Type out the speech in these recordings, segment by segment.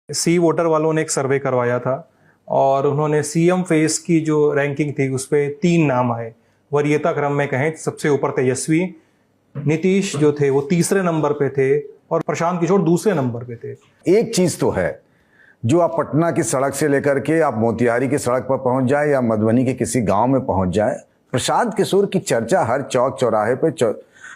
सी voter वालों ने एक सर्वे करवाया था और उन्होंने सीएम फेस की जो रैंकिंग थी उस पर 3 नाम आए। वरीयता क्रम में कहें सबसे ऊपर तेजस्वी, नीतीश जो थे वो तीसरे नंबर पे थे और प्रशांत किशोर दूसरे नंबर पे थे। एक चीज तो है, जो आप पटना की सड़क से लेकर के आप मोतिहारी की सड़क पर पहुंच जाए या मधुबनी के किसी गांव में पहुंच जाए, प्रशांत किशोर की चर्चा हर चौक चौराहे पे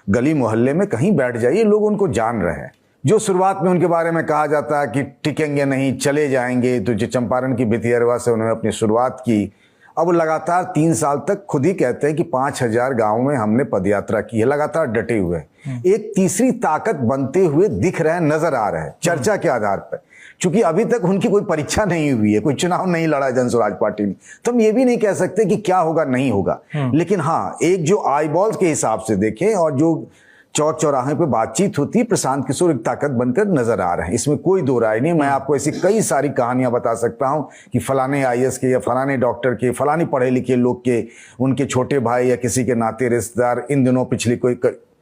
गली मोहल्ले में कहीं बैठ जाइए, लोग उनको जान रहे हैं। जो शुरुआत में उनके बारे में कहा जाता है कि टिकेंगे नहीं, चले जाएंगे, तो जो चंपारण की भितिहरवा से उन्होंने अपनी शुरुआत की, अब लगातार 3 साल तक खुद ही कहते हैं कि 5000 गांवों में हमने पदयात्रा की है, लगातार डटे हुए। एक तीसरी ताकत बनते हुए दिख रहे हैं, नजर आ रहे हैं चर्चा के आधार पर। चूंकि अभी तक उनकी कोई परीक्षा नहीं हुई है, कोई चुनाव नहीं लड़ा जन स्वराज पार्टी में, तो हम ये भी नहीं कह सकते कि क्या होगा नहीं होगा। लेकिन हाँ, एक जो आई बॉल्स के हिसाब से देखें और जो चौक चौराहे पे बातचीत होती है, प्रशांत किशोर एक ताकत बनकर नजर आ रहे हैं, इसमें कोई दो राय नहीं। मैं आपको ऐसी कई सारी कहानियां बता सकता हूं कि फलाने आईएएस के या फलाने डॉक्टर के, फलाने पढ़े लिखे लोग के, उनके छोटे भाई या किसी के नाते रिश्तेदार इन दिनों पिछली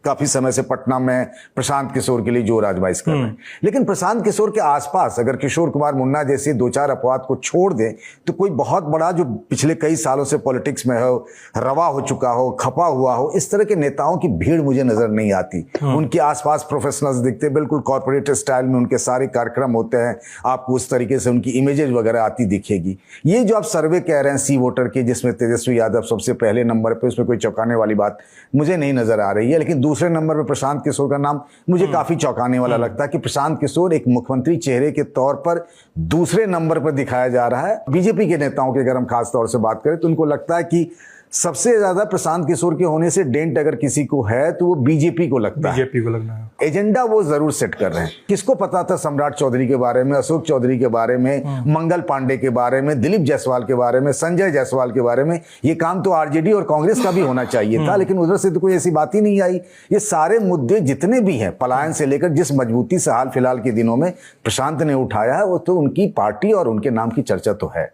काफी समय से पटना में प्रशांत किशोर के लिए जोर आजमाइश कर रहे हैं। लेकिन प्रशांत किशोर के आसपास अगर किशोर कुमार मुन्ना जैसे 2-4 अपवाद को छोड़ दें तो कोई बहुत बड़ा जो पिछले कई सालों से पॉलिटिक्स में हो, रवा हो चुका हो, खपा हुआ हो, इस तरह के नेताओं की भीड़ मुझे नजर नहीं आती। उनके आसपास प्रोफेशनल्स दिखते, बिल्कुल कॉर्पोरेट स्टाइल में उनके सारे कार्यक्रम होते हैं, आपको उस तरीके से उनकी इमेजेस वगैरह आती दिखेगी। ये जो आप सर्वे कह रहे हैं सी वोटर के, जिसमें तेजस्वी यादव सबसे पहले नंबर पे, उसमें कोई चौंकाने वाली बात मुझे नहीं नजर आ रही है। लेकिन दूसरे नंबर पे प्रशांत किशोर का नाम मुझे काफी चौंकाने वाला लगता है कि प्रशांत किशोर एक मुख्यमंत्री चेहरे के तौर पर दूसरे नंबर पर दिखाया जा रहा है। बीजेपी के नेताओं की अगर हम खास तौर से बात करें तो उनको लगता है कि सबसे ज्यादा प्रशांत किशोर के होने से डेंट अगर किसी को है तो वो बीजेपी को लगता है, बीजेपी को लगना है। एजेंडा वो जरूर सेट कर रहे हैं। किसको पता था सम्राट चौधरी के बारे में, अशोक चौधरी के बारे में, मंगल पांडे के बारे में, दिलीप जायसवाल के बारे में, संजय जायसवाल के बारे में। ये काम तो आरजेडी और कांग्रेस का भी होना चाहिए था, लेकिन उधर से तो कोई ऐसी बात ही नहीं आई। ये सारे मुद्दे जितने भी हैं, पलायन से लेकर जिस मजबूती से हाल फिलहाल के दिनों में प्रशांत ने उठाया है, वो तो उनकी पार्टी और उनके नाम की चर्चा तो है।